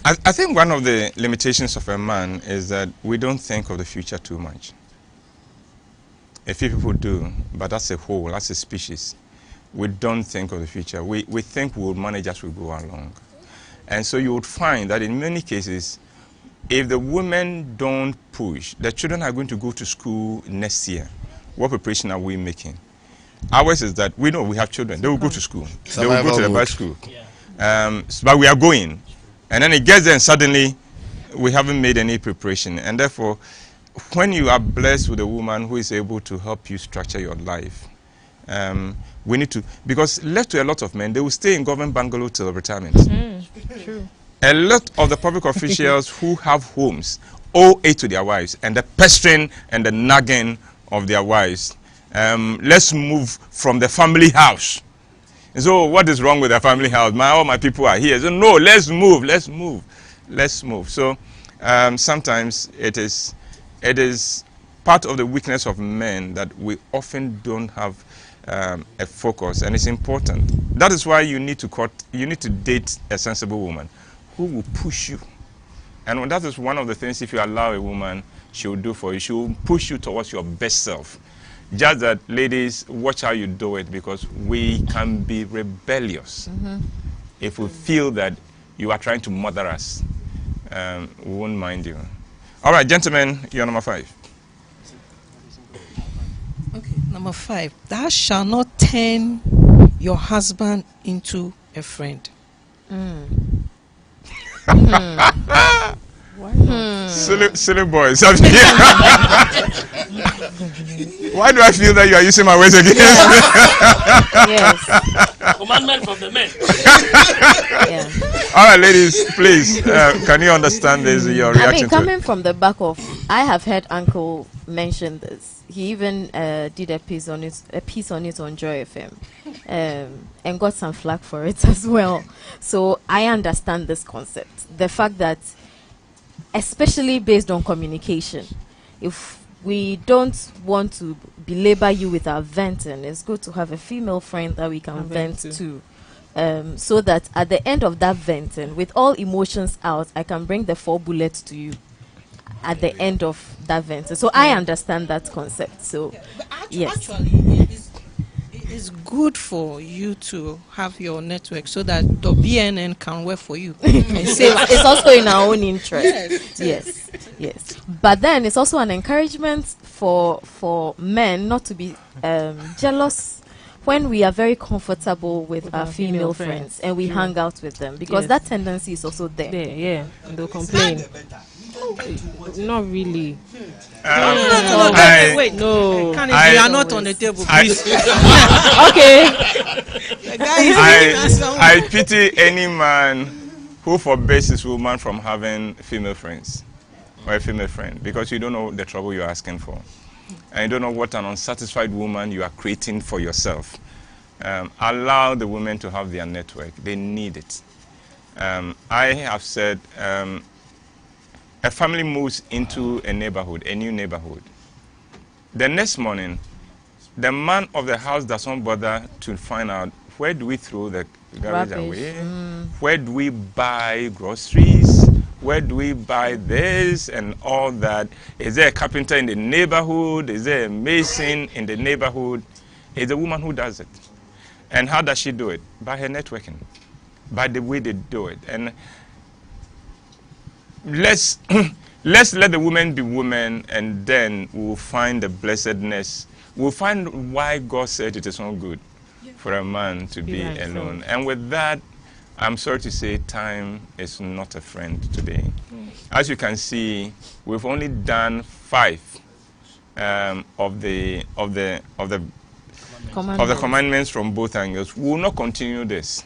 I think one of the limitations of a man is that we don't think of the future too much. A few people do, but as a whole, as a species, we don't think of the future. We think we'll manage as we go along. And so you would find that in many cases, if the women don't push, the children are going to go to school next year. What preparation are we making? Ours is that we know we have children. They will go to school. They will go to the best school. But we are going. And then it gets there and suddenly we haven't made any preparation. And therefore, when you are blessed with a woman who is able to help you structure your life, we need to, because left to a lot of men, they will stay in government bungalow till retirement. True. A lot of the public officials who have homes owe it to their wives, and the pestering and the nagging of their wives. Let's move from the family house. And so what is wrong with the family house? All my people are here. So no, let's move. So sometimes it is part of the weakness of men that we often don't have a focus, and it's important. That is why you need to date a sensible woman who will push you. And that is one of the things, if you allow a woman, she will do for you. She will push you towards your best self. Just that, ladies, watch how you do it, because we can be rebellious. If we feel that you are trying to mother us, we won't mind you. All right, gentlemen, you're number 5. Okay, number 5. Thou shalt not turn your husband into a friend. Silly boys. Why do I feel that you are using my words against me? Yes. Commandment from the men. Yeah. All right, ladies, please, can you understand this? Your reaction I mean, to coming it? from the back of, I have heard Uncle mention this. He even did a piece on it on Joy FM, and got some flack for it as well. So I understand this concept. The fact that, especially based on communication, if we don't want to belabor you with our venting, it's good to have a female friend that we can vent to. So that at the end of that venting, with all emotions out, I can bring the 4 bullets to you at the end of that venting. So I understand that concept. So yes. Actually, it's good for you to have your network so that the BNN can work for you. It's also in our own interest. Yes. But then it's also an encouragement for men not to be jealous when we are very comfortable with our female friends and we hang out with them, because that tendency is also there. Yeah, and they'll complain. Not really. No, wait. No. You are not on the table, please. Okay. The guy is I pity any man who forbids his woman from having female friends or a female friend, because you don't know the trouble you're asking for. And you don't know what an unsatisfied woman you are creating for yourself. Allow the women to have their network. They need it. I have said, a family moves into a neighborhood, a new neighborhood. The next morning, the man of the house doesn't bother to find out, where do we throw the garbage away? Where do we buy groceries? Where do we buy this and all that? Is there a carpenter in the neighborhood? Is there a mason in the neighborhood? It's a woman who does it. And how does she do it? By her networking, by the way they do it. And let's let the women be women, and then we'll find the blessedness. We'll find why God said it is not good for a man to be alone. And with that, I'm sorry to say, time is not a friend today. As you can see, we've only done 5 of the commandments from both angles. We will not continue this.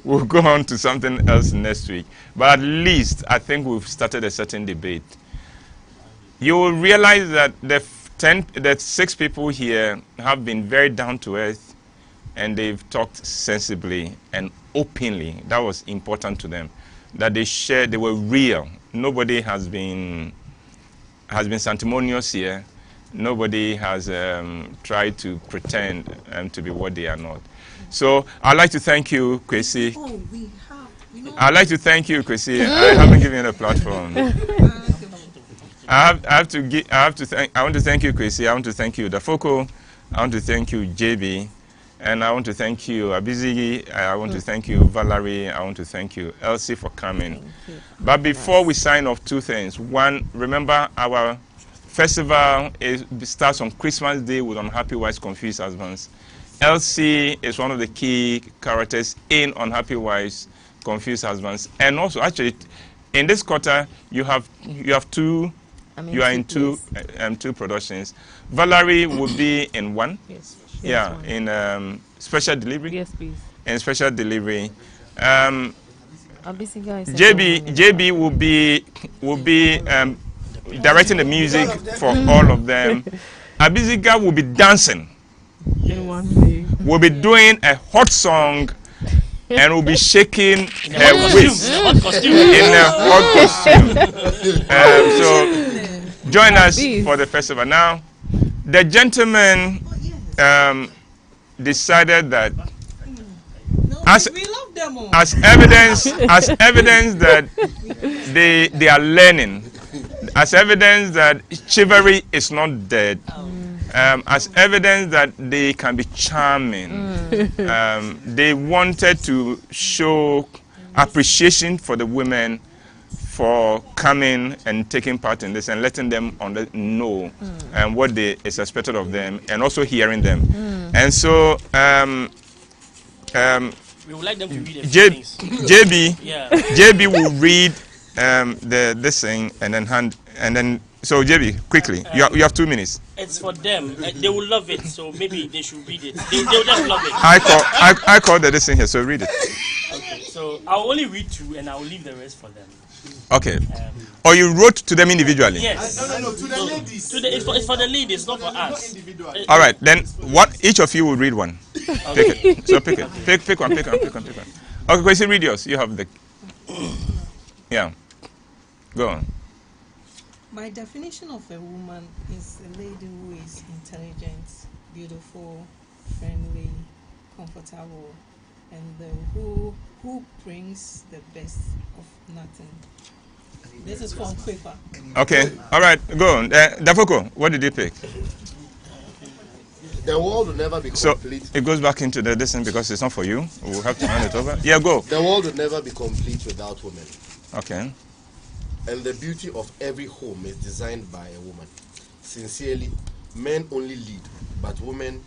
We'll go on to something else next week. But at least I think we've started a certain debate. You will realize that the 6 people here have been very down to earth, and they've talked sensibly and openly. That was important to them. That they were real. Nobody has been sanctimonious here. Nobody has tried to pretend to be what they are not. So I'd like to thank you, Kwesi. I'd like to thank you, Kwesi. I haven't given you a platform. I want to thank you, Kwesi. I want to thank you, Dafoko. I want to thank you, JB. And I want to thank you, Abizigi. I want to thank you, Valerie. I want to thank you, Elsie, for coming. But before we sign off, 2 things. One, remember our festival starts on Christmas Day with Unhappy Wives, Confused Husbands. Elsie is one of the key characters in Unhappy Wives, Confused Husbands. And also, actually, in this quarter, you have 2. You are in 2 productions. Valerie will be in 1. Yes. Yeah, in special delivery. Yes, please. In special delivery. JB will be directing the music for all of them. Abiziga will be dancing. We'll be doing a hot song and we'll be shaking her waist in a hot costume. So join us for the festival. Now, the gentlemen decided that as evidence that they are learning, as evidence that chivalry is not dead, as evidence that they can be charming, they wanted to show appreciation for the women for coming and taking part in this and letting them know what is expected of them and also hearing them. And so we would like them to read a few things. JB will read this thing and then so JB, quickly, you have 2 minutes. It's for them. They will love it, so maybe they should read it. They'll just love it. I called this thing here, so read it. Okay, so I'll only read 2 and I'll leave the rest for them. Okay. Or you wrote to them individually? Yes. No, to the ladies. It's for the ladies, not for us. All right, then each of you will read one. Okay. Pick it. So pick it. Pick one. Okay, Kwesi, read yours. You have the... Yeah. Go on. My definition of a woman is a lady who is intelligent, beautiful, friendly, comfortable, and who brings the best of nothing. This is from paper. Okay, all right, go on. Dafoko, what did you pick? The world will never be complete. So it goes back into the distance because it's not for you. We'll have to hand it over. Yeah, go. The world will never be complete without women. Okay. And the beauty of every home is designed by a woman. Sincerely, men only lead, but women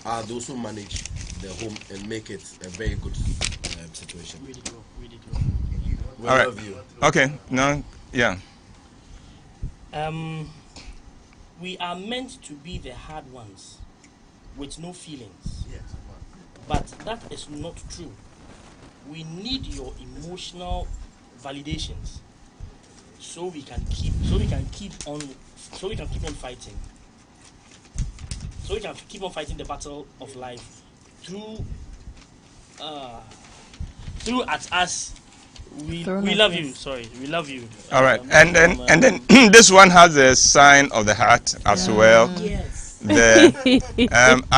are those who manage the home and make it a very good situation. We all right. love you. Okay, now, yeah. We are meant to be the hard ones with no feelings. But that is not true. We need your emotional validations so we can keep on fighting. So we can keep on fighting the battle of life through at us. We love you. Sorry, we love you. All right, and then this one has a sign of the heart as well. Yes. I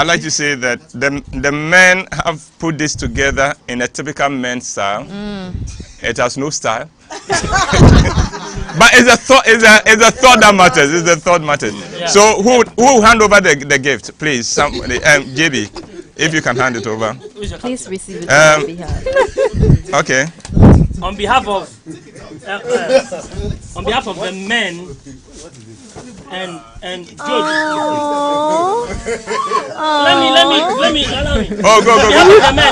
like to say that the men have put this together in a typical men's style. It has no style, but it's a thought. It's a thought that matters. It's the thought matters. Yeah. So who will hand over the gift, please? Somebody, JB, if you can hand it over. Please receive it on behalf. Okay. On behalf of the men and George. Let me. Oh, go.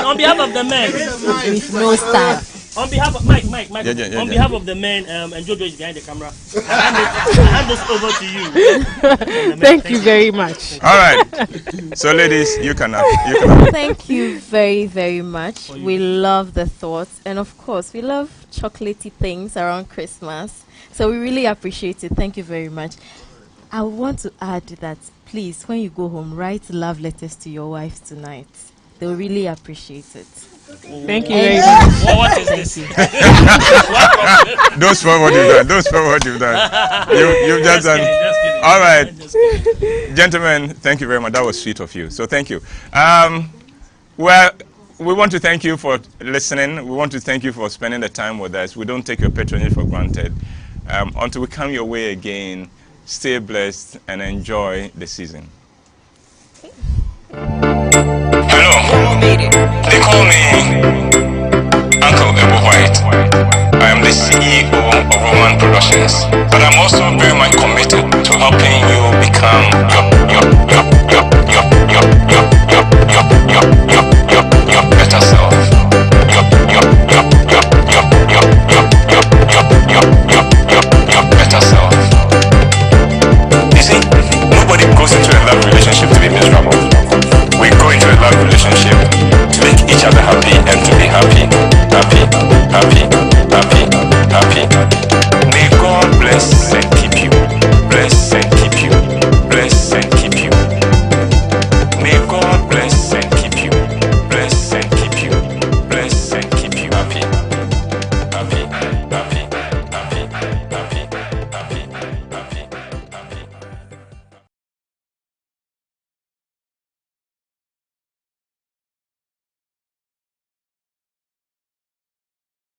On behalf of the men. With no style. On behalf of Mike. On behalf of the men, and Jojo is behind the camera. I hand this over to you. Thank you very much. All right. So, ladies, you can have. Thank you very, very much. We love the thoughts, and of course, we love chocolatey things around Christmas. So we really appreciate it. Thank you very much. I want to add that please, when you go home, write love letters to your wife tonight. They'll really appreciate it. Thank you very much. What is this? Don't spoil what you've done. You've just done. All right. Gentlemen, thank you very much. That was sweet of you. So thank you. Well, we want to thank you for listening. We want to thank you for spending the time with us. We don't take your patronage for granted. Until we come your way again, stay blessed and enjoy the season. Hello, they call me Uncle WHYTE. I am the CEO of Roman Productions, but I'm also very much committed to helping you become your better self. Your better self. You see, nobody goes into a love relationship to be miserable. We go into a love relationship to make each other happy and